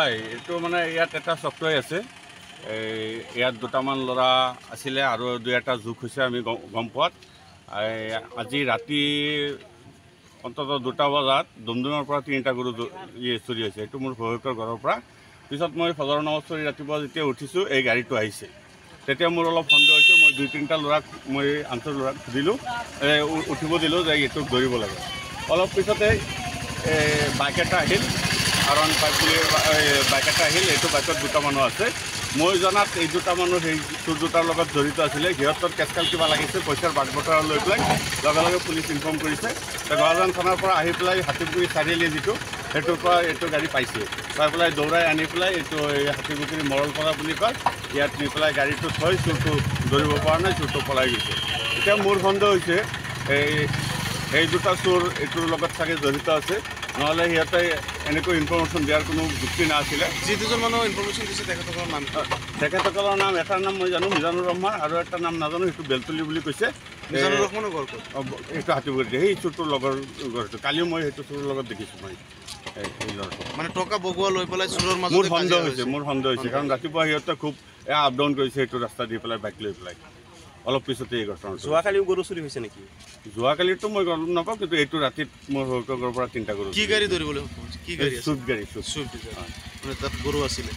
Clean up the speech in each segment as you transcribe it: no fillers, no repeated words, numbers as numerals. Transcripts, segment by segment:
হয় এইটো মানে ইয়াত এটা চফটৱেৰ আছে ইয়াত দুটামান ল'ৰা আছিলে আৰু দুই এটা যোগ হৈছে আমি গম পোৱাত আজি ৰাতি অন্ততঃ 2টা বজাত ডুমডুমৰ পৰা 3টা গৰু চুৰি হৈছে। এইটো মোৰ ভয়কৰ ঘৰৰ পৰা। পিছত মই ফজৰৰ নামাজ পঢ়ি ৰাতিপুৱা যেতিয়া উঠিছোঁ এই গাড়ীটো আহিছে, তেতিয়া মোৰ অলপ সন্দেহ হৈছে। মই 2-3টা ল'ৰাক মই আনটো ল'ৰাক সুধিলোঁ, উঠিব দিলোঁ যে এইটোক ধৰিব লাগে। অলপ পিছতে বাইক এটা আহিল, R15 বুলি বাইক এটা আহিল। এইটো বাইকত 2টা মানুহ আছে। মই জনাত এই 2টা মানুহ সেই চোৰ দুটাৰ লগত জড়িত আছিলে। সিহঁতৰ কেচকাল কিবা লাগিছে, পইচাৰ বাক বতৰা লৈ পেলাই লগে লগে পুলিচ ইনফৰ্ম কৰিছে। গড়জান থানাৰ পৰা আহি পেলাই হাতীপুখুৰী চাৰিআলি যিটো সেইটোৰ পৰা এইটো গাড়ী পাইছে, পাই পেলাই দৌৰাই আনি পেলাই এইটো হাতীপুখুৰী মৰলপাৰা বুলি কয়, ইয়াত নি পেলাই গাড়ীটো থৈ চোৰটো ধৰিব পৰা নাই, চোৰটো পলাই গৈছে। এতিয়া মোৰ সন্দেহ হৈছে এই 2টা চোৰ এইটোৰ লগত চাগে জড়িত আছে, নহ'লে সিহঁতে এনেকৈ ইনফৰ্মেশ্যন দিয়াৰ কোনো যুক্তি নাছিলে। যি দুজন মানুহ ইনফৰ্মেশ্যন দিছে তেখেতসকলৰ নাম এটাৰ নাম মই জানো মিজানুৰ ৰহমান, আৰু এটাৰ নাম নাজানো, সেইটো বেলতলি বুলি কৈছে। মিজানুৰ ৰহমানৰ ঘৰ ক'ত? এইটো হাতীপুখুৰীত, সেই চোৰটোৰ লগৰ ঘৰটো। কালিও মই সেইটো চোৰৰ লগত দেখিছোঁ। মই এই ল'ৰাটো মানে টকা বগোৱা লৈ পেলাই চোৰৰ মাজত মোৰ সন্দেহ হৈছে কাৰণ ৰাতিপুৱা সিহঁতে খুব আপ ডাউন কৰিছে সেইটো ৰাস্তা দি পেলাই বাইক লৈ পেলাই। অলপ পিছতে এই ঘটনাটো। যোৱাকালিও গৰু চুৰি হৈছে নেকি? যোৱাকালিতো মই গম নাপাওঁ, কিন্তু এইটো ৰাতিত মোৰ ঘৰৰ পৰা 3টা গৰু। কি গাড়ী ধৰিবলৈ কি গাড়ী? চুইফ্ট গাড়ী। মানে তাত গৰু আছিলে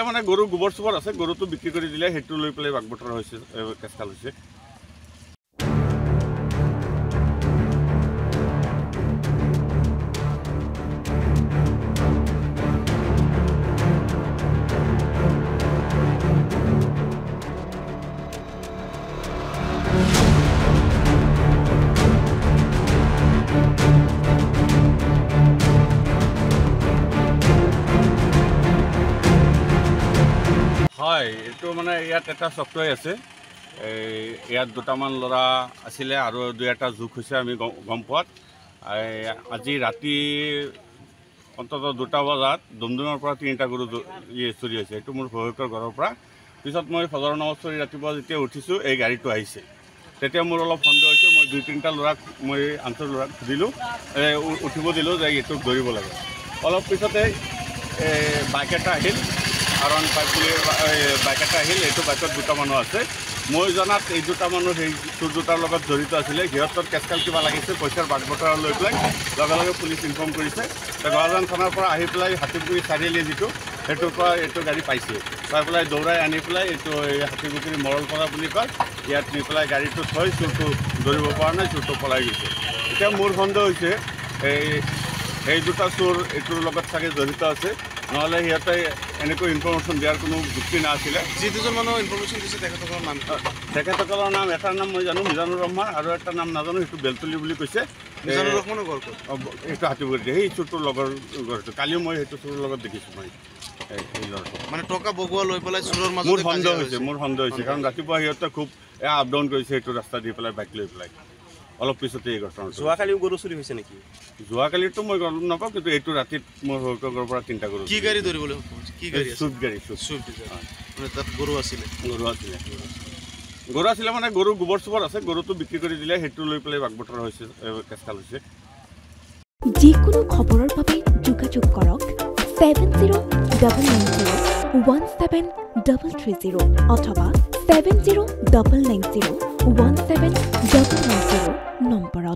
মানে গৰু গোবৰ চোবৰ আছে, গৰুটো বিক্ৰী কৰি দিলে, সেইটো লৈ পেলাই বাক বতৰা হৈছে, কেচকাল হৈছে। হয় এইটো মানে ইয়াত এটা চফটৱেৰ আছে ইয়াত দুটামান ল'ৰা আছিলে আৰু দুই এটা যোগ হৈছে আমি গম পোৱাত আজি ৰাতি অন্ততঃ 2টা বজাত ডুমডুমৰ পৰা 3টা গৰু চুৰি হৈছে। এইটো মোৰ ভয়কৰ ঘৰৰ পৰা। পিছত মই ফজৰৰ নামাজ পঢ়ি ৰাতিপুৱা যেতিয়া উঠিছোঁ এই গাড়ীটো আহিছে, তেতিয়া মোৰ অলপ সন্দেহ হৈছে। মই 2-3টা ল'ৰাক মই আনটো ল'ৰাক সুধিলোঁ, উঠিব দিলোঁ যে এইটোক ধৰিব লাগে। অলপ পিছতে বাইক এটা আহিল, R15 বুলি বাইক এটা আহিল। এইটো বাইকত 2টা মানুহ আছে। মই জনাত এই 2টা মানুহ সেই চোৰ দুটাৰ লগত জড়িত আছিলে। সিহঁতৰ কেচকাল কিবা লাগিছে, পইচাৰ বাক বতৰা লৈ পেলাই লগে লগে পুলিচ ইনফৰ্ম কৰিছে। গড়জান থানাৰ পৰা আহি পেলাই হাতীপুখুৰী চাৰিআলি যিটো সেইটোৰ পৰা এইটো গাড়ী পাইছে, পাই পেলাই দৌৰাই আনি পেলাই এইটো হাতীপুখুৰী মৰলপাৰা বুলি কয়, ইয়াত নি পেলাই গাড়ীটো থৈ চোৰটো ধৰিব পৰা নাই, চোৰটো পলাই গৈছে। এতিয়া মোৰ সন্দেহ হৈছে এই 2টা চোৰ এইটোৰ লগত চাগে জড়িত আছে, নহ'লে সিহঁতে এনেকৈ ইনফৰ্মেশ্যন দিয়াৰ কোনো যুক্তি নাছিলে। যি দুজন মানুহ ইনফৰ্মেশ্যন দিছে তেখেতসকলৰ নাম এটাৰ নাম মই জানো মিজানুৰ ৰহমান, আৰু এটাৰ নাম নাজানো, সেইটো বেলতলি বুলি কৈছে। মিজানুৰ ৰহমানৰ ঘৰ ক'ত? এইটো হাতীপুখুৰীত, সেই চোৰটোৰ লগৰ ঘৰটো। কালিও মই সেইটো চোৰৰ লগত দেখিছোঁ। মই এই ল'ৰাটো মানে টকা বগোৱা লৈ পেলাই চোৰৰ মাজত মোৰ সন্দেহ হৈছে কাৰণ ৰাতিপুৱা সিহঁতে খুব আপ ডাউন কৰিছে সেইটো ৰাস্তা দি পেলাই বাইক লৈ পেলাই। অলপ পিছতে এই ঘটনাটো। যোৱাকালিও গৰু চুৰি হৈছে নেকি? যোৱাকালিতো মই গম নাপাওঁ, কিন্তু এইটো ৰাতিত মোৰ ঘৰৰ পৰা 3টা গৰু। কি গাড়ী ধৰিবলৈ কি গাড়ী? চুইফ্ট গাড়ী। মানে তাত গৰু আছিলে মানে গৰু গোবৰ চোবৰ আছে, গৰুটো বিক্ৰী কৰি দিলে, সেইটো লৈ পেলাই বাক বতৰা হৈছে, কেচকাল হৈছে। যিকোনো খবৰৰ বাবে যোগাযোগ কৰক 7099017330 অথবা 7099017390 নম্বৰত।